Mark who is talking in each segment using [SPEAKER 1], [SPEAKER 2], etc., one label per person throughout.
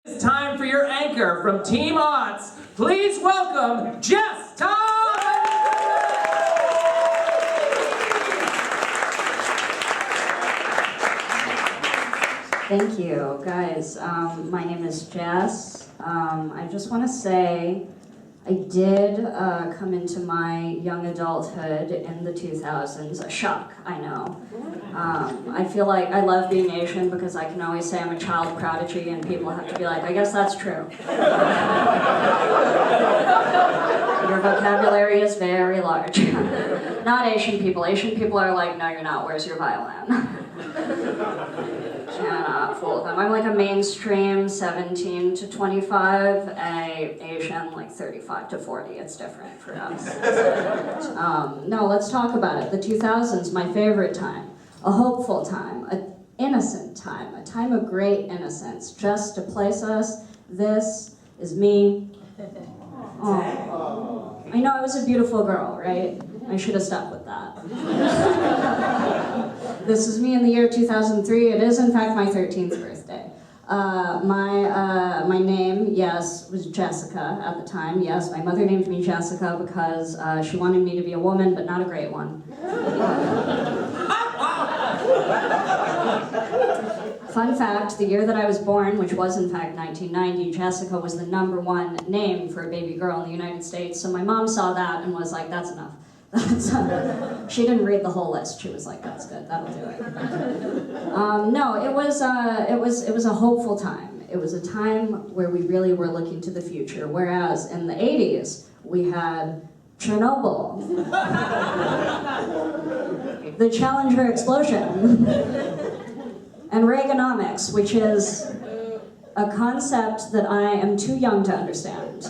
[SPEAKER 1] It's time for your anchor from Team Aughts. Please welcome Jes Tom!
[SPEAKER 2] Thank you, guys. My name is Jes. I just want to say I did come into my young adulthood in the 2000s. A shock, I know. I feel like I love being Asian because I can always say I'm a child prodigy and people have to be like, I guess that's true. Your vocabulary is very large. Not Asian people. Asian people are like, no, you're not. Where's your violin? Cannot fool them. I'm like a mainstream 17 to 25, a Asian like 35 to 40. It's different for us. No, let's talk about it. The 2000s, my favorite time. A hopeful time, an innocent time, a time of great innocence. Just to place us, this is me. Oh. I know I was a beautiful girl, right? I should have stuck with that. This is me in the year 2003. It is, in fact, my 13th birthday. My name, yes, was Jessica at the time. Yes, my mother named me Jessica because she wanted me to be a woman, but not a great one. Fun fact, the year that I was born, which was in fact 1990, Jessica was the #1 name for a baby girl in the United States. So my mom saw that and was like, that's enough. She didn't read the whole list. She was like, that's good, that'll do it. No, it was a hopeful time. It was a time where we really were looking to the future, whereas in the 80s, we had Chernobyl, the Challenger explosion, and Reaganomics, which is a concept that I am too young to understand,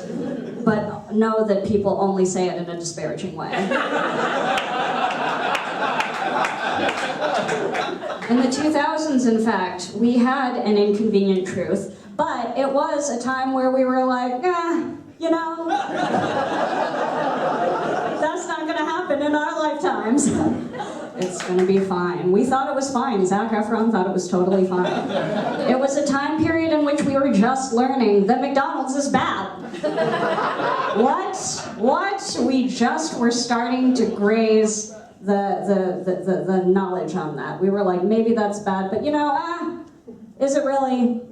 [SPEAKER 2] but know that people only say it in a disparaging way. In the 2000s, in fact, we had an inconvenient truth, but it was a time where we were like, you know, that's not gonna happen in our lifetimes. It's gonna be fine. We thought it was fine. Zac Efron thought it was totally fine. It was a time period in which we were just learning that McDonald's is bad. What? We just were starting to graze the knowledge on that. We were like, maybe that's bad, but you know, is it really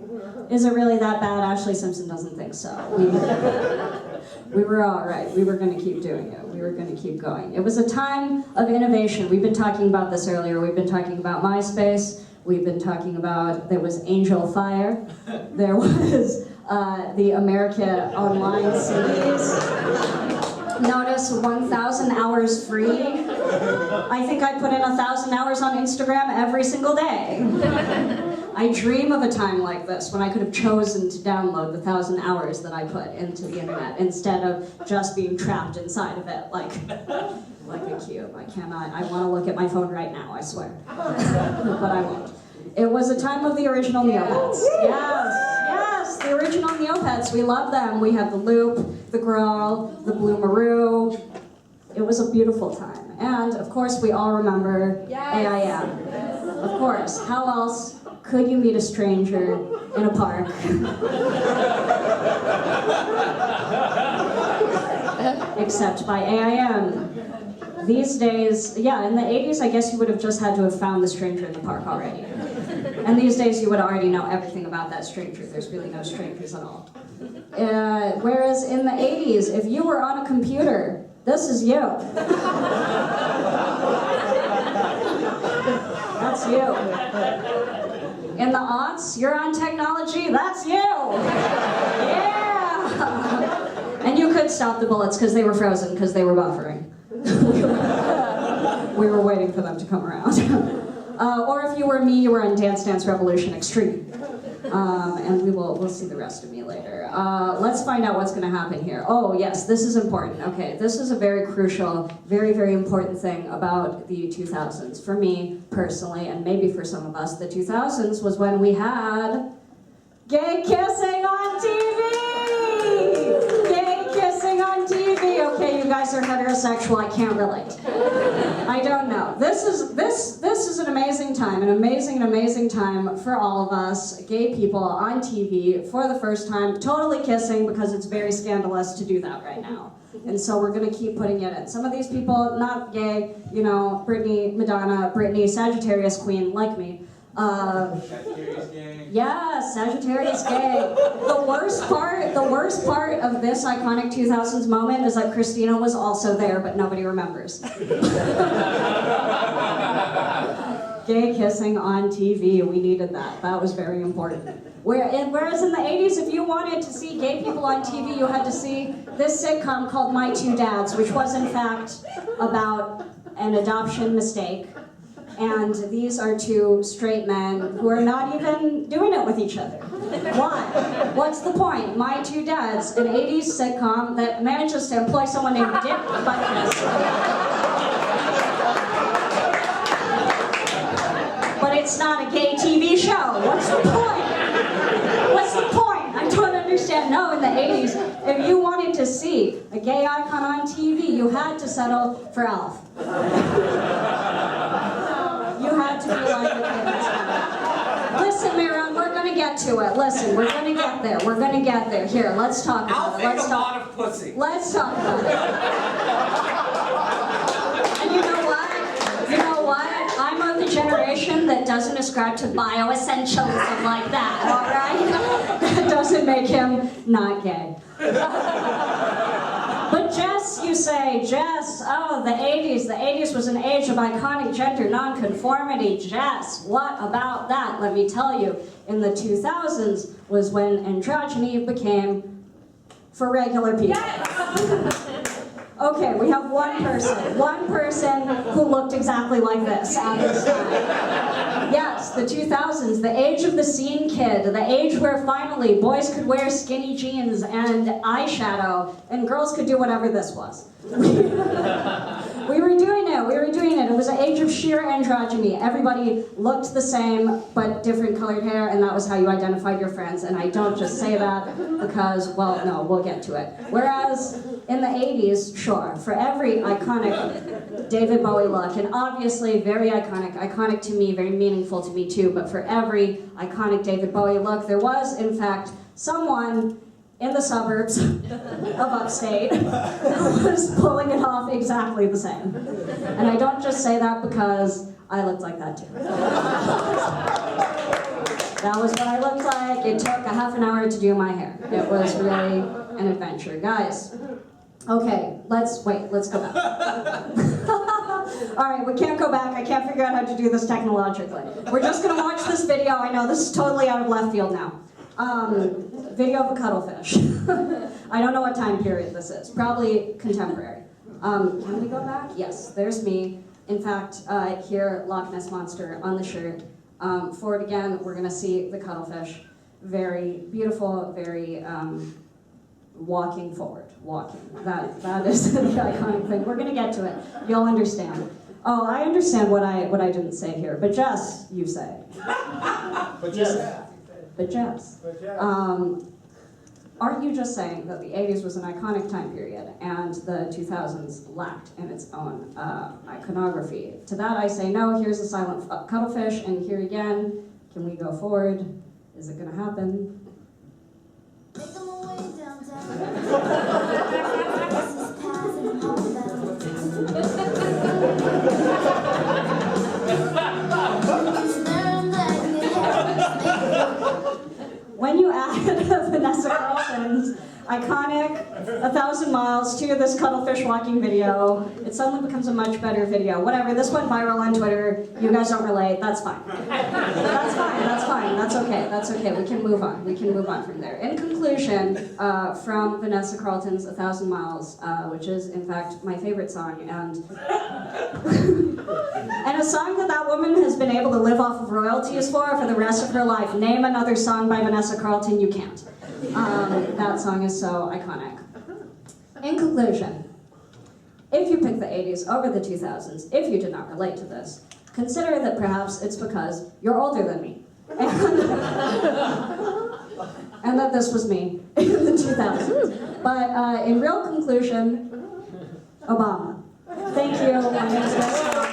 [SPEAKER 2] that bad? Ashley Simpson doesn't think so. We were all right. We were going to keep doing it. We were going to keep going. It was a time of innovation. We've been talking about this earlier. We've been talking about MySpace. We've been talking about, there was Angel Fire. There was the America Online CDs. Notice 1,000 hours free. I think I put in 1,000 hours on Instagram every single day. I dream of a time like this when I could have chosen to download the 1,000 hours that I put into the internet instead of just being trapped inside of it like a cube. I cannot. I want to look at my phone right now, I swear. But I won't. It was a time of the original Neopets. Yes, the original Neopets. We love them. We had the Loop, the Growl, the Blue Maru. It was a beautiful time. And, of course, we all remember AIM. Of course. How else could you meet a stranger in a park? Except by AIM. These days, yeah, in the 80s, I guess you would have just had to have found the stranger in the park already. And these days, you would already know everything about that stranger. There's really no strangers at all. Whereas in the 80s, if you were on a computer, this is you. That's you. In the aughts, you're on technology, that's you! Yeah! And you could stop the bullets because they were frozen, because they were buffering. We were waiting for them to come around. Or if you were me, you were on Dance Dance Revolution Extreme. And we'll see the rest of me later. Let's find out what's going to happen here. Oh, yes, this is important. Okay, this is a very crucial, very, very important thing about the 2000s. For me, personally, and maybe for some of us, the 2000s was when we had gay kissing on TV! Gay kissing on TV! Okay, you guys are heterosexual, I can't relate. I don't know. This is an amazing time, an amazing time for all of us, gay people on TV for the first time, totally kissing because it's very scandalous to do that right now. And so we're gonna keep putting it in. Some of these people, not gay, you know, Britney, Madonna, Britney, Sagittarius Queen, like me.
[SPEAKER 3] Sagittarius gay.
[SPEAKER 2] Yes, Sagittarius gay. The worst part of this iconic 2000s moment is that Christina was also there, but nobody remembers. Gay kissing on TV, we needed that. That was very important. Whereas in the 80s, if you wanted to see gay people on TV, you had to see this sitcom called My Two Dads, which was in fact about an adoption mistake. And these are two straight men who are not even doing it with each other. Why? What's the point? My Two Dads, an 80s sitcom that manages to employ someone named Dick Butkus. But it's not a gay TV show. What's the point? What's the point? I don't understand. No, in the 80s, if you wanted to see a gay icon on TV, you had to settle for Alf. You had to be like the kids. Listen, Mehran, we're gonna get to it. Listen, we're gonna get there. We're gonna get there. Here, let's talk about it.
[SPEAKER 3] I'll take a lot of pussy.
[SPEAKER 2] Let's talk about it. And you know what? You know what? I'm of the generation that doesn't ascribe to bioessentialism like that, all right? That doesn't make him not gay. But Jes, you say, Jes, oh, the 80s was an age of iconic gender nonconformity. Jes, what about that? Let me tell you, in the 2000s was when androgyny became for regular people. Yes! Okay, we have one person who looked exactly like this at this time. Yes, the 2000s, the age of the scene kid, the age where finally boys could wear skinny jeans and eyeshadow, and girls could do whatever this was. We were doing it. It was an age of sheer androgyny. Everybody looked the same, but different colored hair, and that was how you identified your friends. And I don't just say that because, well, no, we'll get to it. Whereas in the 80s, sure, for every iconic David Bowie look, and obviously very iconic to me, very meaningful to me too, but for every iconic David Bowie look, there was, in fact, someone in the suburbs of upstate who was pulling it off exactly the same. And I don't just say that because I looked like that too. That was what I looked like. It took a half an hour to do my hair. It was really an adventure. Guys, okay, let's go back. All right, we can't go back. I can't figure out how to do this technologically. We're just gonna watch this video. I know this is totally out of left field now. Video of a cuttlefish. I don't know what time period this is. Probably contemporary. Can we go back? Yes, there's me. In fact, here, Loch Ness Monster on the shirt. Forward again, we're gonna see the cuttlefish. Very beautiful, very walking forward, walking. That is the iconic thing. We're gonna get to it. You'll understand. Oh, I understand what I didn't say here. But Jes, you say.
[SPEAKER 3] But Jes.
[SPEAKER 2] But Jes. Aren't you just saying that the 80s was an iconic time period and the 2000s lacked in its own iconography? To that I say no, here's a silent cuttlefish, and here again, can we go forward? Is it gonna happen? When you add Vanessa Carlton's iconic 1,000 miles to this cuttlefish walking video, it suddenly becomes a much better video. Whatever, this went viral on Twitter. You guys don't relate, that's fine. That's fine, that's okay. We can move on from there. In conclusion, from Vanessa Carlton's 1,000 Miles, which is in fact my favorite song, and a song that woman has been able to live off of royalties for the rest of her life. Name another song by Vanessa Carlton, you can't. That song is so iconic. In conclusion, if you pick the 80s over the 2000s, if you did not relate to this, consider that perhaps it's because you're older than me. And that this was me in the 2000s. But in real conclusion, Obama. Thank you. My name is Jes Tom.